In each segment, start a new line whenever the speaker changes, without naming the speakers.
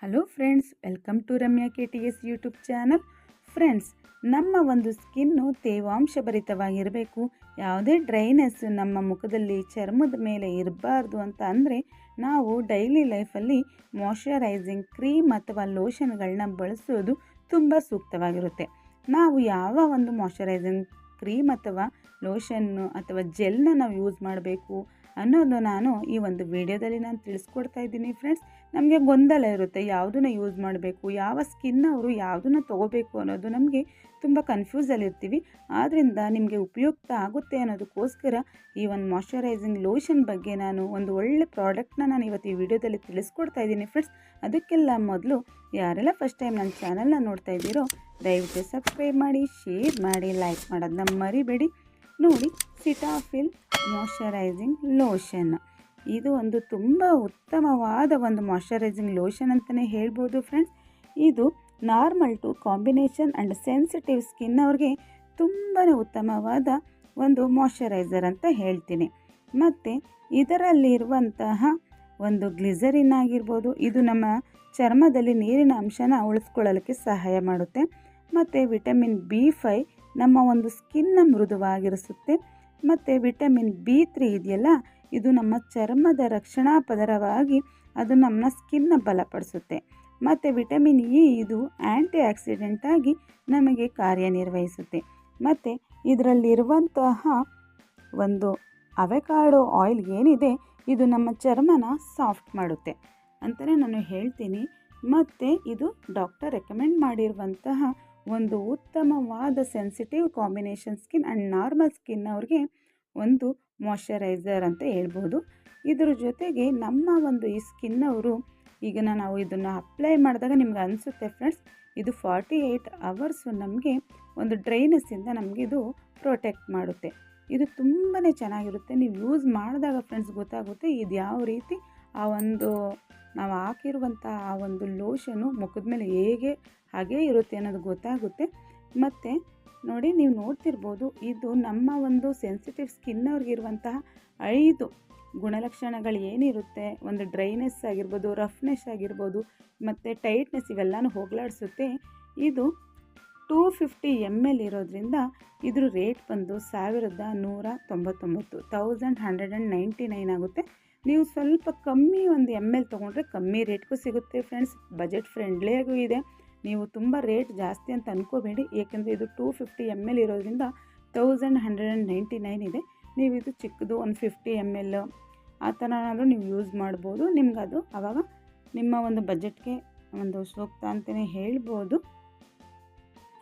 Hello friends, welcome to Ramya KTS YouTube channel. Friends, ನಮ್ಮ ಒಂದು skin ತೇವಾಂಶ ಭರಿತವಾಗಿರಬೇಕು, ಯಾವುದೇ ಡ್ರೈನೆಸ್ ನಮ್ಮ ಮುಖದಲ್ಲಿ ಚರ್ಮದ ಮೇಲೆ ಇರಬಾರ್ದು ಅಂತ ಅಂದರೆ ನಾವು ಡೈಲಿ ಲೈಫಲ್ಲಿ ಮಾಯ್ಶ್ಚರೈಸಿಂಗ್ ಕ್ರೀಮ್ ಅಥವಾ ಲೋಷನ್ಗಳನ್ನ ಬಳಸೋದು ತುಂಬ ಸೂಕ್ತವಾಗಿರುತ್ತೆ. ನಾವು ಯಾವ ಒಂದು ಮಾಯ್ಶ್ಚರೈಸಿಂಗ್ ಕ್ರೀಮ್ ಅಥವಾ ಲೋಷನ್ನು ಅಥವಾ ಜೆಲ್ನ ನಾವು ಯೂಸ್ ಮಾಡಬೇಕು ಅನ್ನೋದು ನಾನು ಈ ಒಂದು ವಿಡಿಯೋದಲ್ಲಿ ನಾನು ತಿಳಿಸ್ಕೊಡ್ತಾ ಇದ್ದೀನಿ. ಫ್ರೆಂಡ್ಸ್, ನಮಗೆ ಗೊಂದಲ ಇರುತ್ತೆ, ಯಾವುದನ್ನ ಯೂಸ್ ಮಾಡಬೇಕು, ಯಾವ ಸ್ಕಿನ್ ಅವರು ಯಾವುದನ್ನ ತೊಗೋಬೇಕು ಅನ್ನೋದು ನಮಗೆ ತುಂಬ ಕನ್ಫ್ಯೂಸಲ್ಲಿರ್ತೀವಿ. ಆದ್ದರಿಂದ ನಿಮಗೆ ಉಪಯುಕ್ತ ಆಗುತ್ತೆ ಅನ್ನೋದಕ್ಕೋಸ್ಕರ ಈ ಒಂದು ಮಾಯ್ಶ್ಚರೈಸಿಂಗ್ ಲೋಷನ್ ಬಗ್ಗೆ ನಾನು ಒಂದು ಒಳ್ಳೆ ಪ್ರಾಡಕ್ಟ್ನ ನಾನು ಇವತ್ತು ಈ ವಿಡಿಯೋದಲ್ಲಿ ತಿಳಿಸ್ಕೊಡ್ತಾ ಇದ್ದೀನಿ. ಫ್ರೆಂಡ್ಸ್, ಅದಕ್ಕೆಲ್ಲ ಮೊದಲು ಯಾರೆಲ್ಲ ಫಸ್ಟ್ ಟೈಮ್ ನನ್ನ ಚಾನಲ್ನ ನೋಡ್ತಾ ಇದ್ದೀರೋ ದಯವಿಟ್ಟು ಸಬ್ಸ್ಕ್ರೈಬ್ ಮಾಡಿ, ಶೇರ್ ಮಾಡಿ, ಲೈಕ್ ಮಾಡೋದನ್ನ ಮರಿಬೇಡಿ. ನೋಡಿ, ಸಿಟಾಫಿಲ್ ಮಾಯ್ಶ್ಚರೈಸಿಂಗ್ ಲೋಷನ್, ಇದು ಒಂದು ತುಂಬ ಉತ್ತಮವಾದ ಒಂದು ಮಾಯ್ಶ್ಚರೈಸಿಂಗ್ ಲೋಷನ್ ಅಂತಲೇ ಹೇಳ್ಬೋದು. ಫ್ರೆಂಡ್ಸ್, ಇದು normal to combination and sensitive skin ಅವ್ರಿಗೆ ತುಂಬಾ ಉತ್ತಮವಾದ ಒಂದು ಮಾಯ್ಶ್ಚರೈಸರ್ ಅಂತ ಹೇಳ್ತೀನಿ. ಮತ್ತು ಇದರಲ್ಲಿರುವಂತಹ ಒಂದು ಗ್ಲಿಸರಿನ್ ಆಗಿರ್ಬೋದು, ಇದು ನಮ್ಮ ಚರ್ಮದಲ್ಲಿ ನೀರಿನ ಅಂಶನ ಉಳಿಸ್ಕೊಳ್ಳಲಿಕ್ಕೆ ಸಹಾಯ ಮಾಡುತ್ತೆ. ಮತ್ತು ವಿಟಮಿನ್ B5 ನಮ್ಮ ಒಂದು ಸ್ಕಿನ್ನ ಮೃದುವಾಗಿರಿಸುತ್ತೆ. ಮತ್ತು ವಿಟಮಿನ್ B3 ಇದೆಯಲ್ಲ, ಇದು ನಮ್ಮ ಚರ್ಮದ ರಕ್ಷಣಾ ಪದರವಾಗಿ ಅದು ನಮ್ಮ ಸ್ಕಿನ್ನ ಬಲಪಡಿಸುತ್ತೆ. ಮತ್ತು ವಿಟಮಿನ್ E ಇದು ಆ್ಯಂಟಿ ಆಕ್ಸಿಡೆಂಟ್ ಆಗಿ ನಮಗೆ ಕಾರ್ಯನಿರ್ವಹಿಸುತ್ತೆ. ಮತ್ತು ಇದರಲ್ಲಿರುವಂತಹ ಒಂದು ಅವಕಾಡೋ ಆಯಿಲ್ ಏನಿದೆ, ಇದು ನಮ್ಮ ಚರ್ಮನ ಸಾಫ್ಟ್ ಮಾಡುತ್ತೆ ಅಂತಲೇ ನಾನು ಹೇಳ್ತೀನಿ. ಮತ್ತು ಇದು ಡಾಕ್ಟರ್ ರೆಕಮೆಂಡ್ ಮಾಡಿರುವಂತಹ ಒಂದು ಉತ್ತಮವಾದ sensitive combination skin and normal skin ಅವ್ರಿಗೆ ಒಂದು ಮಾಯ್ಶ್ಚರೈಸರ್ ಅಂತ ಹೇಳ್ಬೋದು. ಇದ್ರ ಜೊತೆಗೆ ನಮ್ಮ ಒಂದು ಈ ಸ್ಕಿನ್ ಅವರು ಈಗ ನಾವು ಇದನ್ನು ಅಪ್ಲೈ ಮಾಡಿದಾಗ ನಿಮ್ಗೆ ಅನಿಸುತ್ತೆ ಫ್ರೆಂಡ್ಸ್, ಇದು 48 ಅವರ್ಸು ನಮಗೆ ಒಂದು ಡ್ರೈನೆಸ್ಸಿಂದ ನಮಗೆ ಇದು ಪ್ರೊಟೆಕ್ಟ್ ಮಾಡುತ್ತೆ. ಇದು ತುಂಬಾ ಚೆನ್ನಾಗಿರುತ್ತೆ. ನೀವು ಯೂಸ್ ಮಾಡಿದಾಗ ಫ್ರೆಂಡ್ಸ್ ಗೊತ್ತಾಗುತ್ತೆ ಇದು ಯಾವ ರೀತಿ ಆ ಒಂದು ನಾವು ಹಾಕಿರುವಂಥ ಆ ಒಂದು ಲೋಷನು ಮುಖದ ಮೇಲೆ ಹಾಗೇ ಇರುತ್ತೆ ಅನ್ನೋದು ಗೊತ್ತಾಗುತ್ತೆ. ಮತ್ತು ನೋಡಿ, ನೀವು ನೋಡ್ತಿರ್ಬೋದು, ಇದು ನಮ್ಮ ಒಂದು ಸೆನ್ಸಿಟಿವ್ ಸ್ಕಿನ್ ಅವ್ರಿಗಿರುವಂತಹ 5 ಗುಣಲಕ್ಷಣಗಳು ಏನಿರುತ್ತೆ, ಒಂದು ಡ್ರೈನೆಸ್ ಆಗಿರ್ಬೋದು, ರಫ್ನೆಸ್ ಆಗಿರ್ಬೋದು, ಮತ್ತು ಟೈಟ್ನೆಸ್, ಇವೆಲ್ಲನೂ ಹೋಗಲಾಡಿಸುತ್ತೆ. ಇದು 250 ml ಇರೋದ್ರಿಂದ ಇದ್ರ ರೇಟ್ ಬಂದು 1199 1199 ಆಗುತ್ತೆ. ನೀವು ಸ್ವಲ್ಪ ಕಮ್ಮಿ ಒಂದು ml ತೊಗೊಂಡ್ರೆ ಕಮ್ಮಿ ರೇಟ್ಗೂ ಸಿಗುತ್ತೆ ಫ್ರೆಂಡ್ಸ್. ಬಜೆಟ್ ಫ್ರೆಂಡ್ಲಿಯಾಗೂ ಇದೆ. ನೀವು ತುಂಬ ರೇಟ್ ಜಾಸ್ತಿ ಅಂತ ಅಂದ್ಕೋಬೇಡಿ, ಏಕೆಂದರೆ ಇದು 250 ml ಇರೋದ್ರಿಂದ 1199 ಇದೆ. ನೀವು ಇದು ಚಿಕ್ಕದು ಒಂದು 50 ml ಆ ಥರನಾದರೂ ನೀವು ಯೂಸ್ ಮಾಡ್ಬೋದು. ನಿಮ್ಗೆ ಅದು ಆವಾಗ ನಿಮ್ಮ ಒಂದು ಬಜೆಟ್ಗೆ ಒಂದು ಸೂಕ್ತ ಅಂತಲೇ ಹೇಳ್ಬೋದು.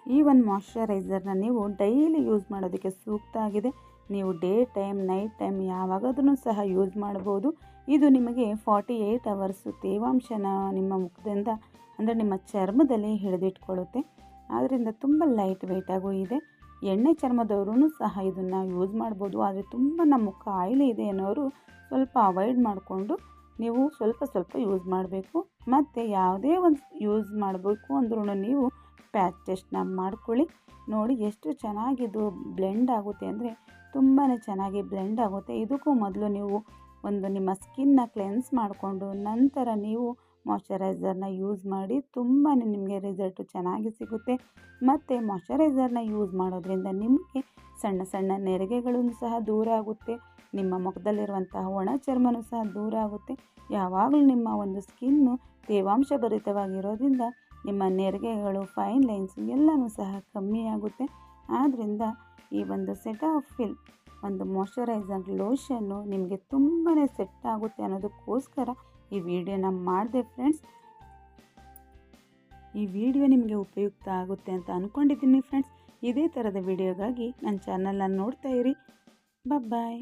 ಈ ಒಂದು ಮಾಯ್ಶ್ಚರೈಸರ್ನ ನೀವು ಡೈಲಿ ಯೂಸ್ ಮಾಡೋದಕ್ಕೆ ಸೂಕ್ತ ಆಗಿದೆ. ನೀವು ಡೇ ಟೈಮ್, ನೈಟ್ ಟೈಮ್ ಯಾವಾಗಾದ್ರೂ ಸಹ ಯೂಸ್ ಮಾಡ್ಬೋದು. ಇದು ನಿಮಗೆ 48 ಅವರ್ಸು ತೇವಾಂಶನ ನಿಮ್ಮ ಮುಖದಿಂದ ಅಂದರೆ ನಿಮ್ಮ ಚರ್ಮದಲ್ಲಿ ಹಿಡಿದಿಟ್ಕೊಳ್ಳುತ್ತೆ. ಆದ್ದರಿಂದ ತುಂಬ ಲೈಟ್ ವೆಯ್ಟಾಗೂ ಇದೆ. ಎಣ್ಣೆ ಚರ್ಮದವರು ಸಹ ಇದನ್ನು ಯೂಸ್ ಮಾಡ್ಬೋದು. ಆದರೆ ತುಂಬ ನಮ್ಮ ಮುಖ ಆಯಿಲಿ ಇದೆ ಅನ್ನೋರು ಸ್ವಲ್ಪ ಅವಾಯ್ಡ್ ಮಾಡಿಕೊಂಡು ನೀವು ಸ್ವಲ್ಪ ಯೂಸ್ ಮಾಡಬೇಕು. ಮತ್ತು ಯಾವುದೇ ಒಂದು ಯೂಸ್ ಮಾಡಬೇಕು ಅಂದ್ರೂ ನೀವು ಪ್ಯಾಚ್ ಟೆಸ್ಟ್ನ ಮಾಡ್ಕೊಳ್ಳಿ. ನೋಡಿ ಎಷ್ಟು ಚೆನ್ನಾಗಿದು ಬ್ಲೆಂಡ್ ಆಗುತ್ತೆ ಅಂದರೆ ತುಂಬಾ ಚೆನ್ನಾಗಿ ಬ್ಲೆಂಡ್ ಆಗುತ್ತೆ. ಇದಕ್ಕೂ ಮೊದಲು ನೀವು ಒಂದು ನಿಮ್ಮ ಸ್ಕಿನ್ನ ಕ್ಲೆನ್ಸ್ ಮಾಡಿಕೊಂಡು ನಂತರ ನೀವು ಮಾಯ್ಶ್ಚರೈಸರ್ನ ಯೂಸ್ ಮಾಡಿ, ತುಂಬಾ ನಿಮಗೆ ರಿಸಲ್ಟು ಚೆನ್ನಾಗಿ ಸಿಗುತ್ತೆ. ಮತ್ತು ಮಾಯ್ಶ್ಚರೈಸರ್ನ ಯೂಸ್ ಮಾಡೋದ್ರಿಂದ ನಿಮಗೆ ಸಣ್ಣ ಸಣ್ಣ ನೆರಿಗೆಗಳೂ ಸಹ ದೂರ ಆಗುತ್ತೆ. ನಿಮ್ಮ ಮುಖದಲ್ಲಿರುವಂತಹ ಒಣ ಚರ್ಮನೂ ಸಹ ದೂರ ಆಗುತ್ತೆ. ಯಾವಾಗಲೂ ನಿಮ್ಮ ಒಂದು ಸ್ಕಿನ್ನು ತೇವಾಂಶ ಭರಿತವಾಗಿರೋದ್ರಿಂದ ನಿಮ್ಮ ನೆರಿಗೆಗಳು, ಫೈನ್ ಲೈನ್ಸು ಎಲ್ಲನೂ ಸಹ ಕಮ್ಮಿ ಆಗುತ್ತೆ. ಆದ್ದರಿಂದ ಈ ಒಂದು ಸೆಟಾಫಿಲ್ ಒಂದು ಮಾಯ್ಶ್ಚರೈಸರ್ ಲೋಷನ್ನು ನಿಮಗೆ ತುಂಬಾ ಸೆಟ್ ಆಗುತ್ತೆ ಅನ್ನೋದಕ್ಕೋಸ್ಕರ ಈ ವಿಡಿಯೋನ ಮಾಡಿದೆ ಫ್ರೆಂಡ್ಸ್. ಈ ವಿಡಿಯೋ ನಿಮಗೆ ಉಪಯುಕ್ತ ಆಗುತ್ತೆ ಅಂತ ಅಂದ್ಕೊಂಡಿದ್ದೀನಿ ಫ್ರೆಂಡ್ಸ್. ಇದೇ ಥರದ ವಿಡಿಯೋಗಾಗಿ ನನ್ನ ಚಾನಲ್ನ ನೋಡ್ತಾ ಇರಿ. ಬಾಯ್.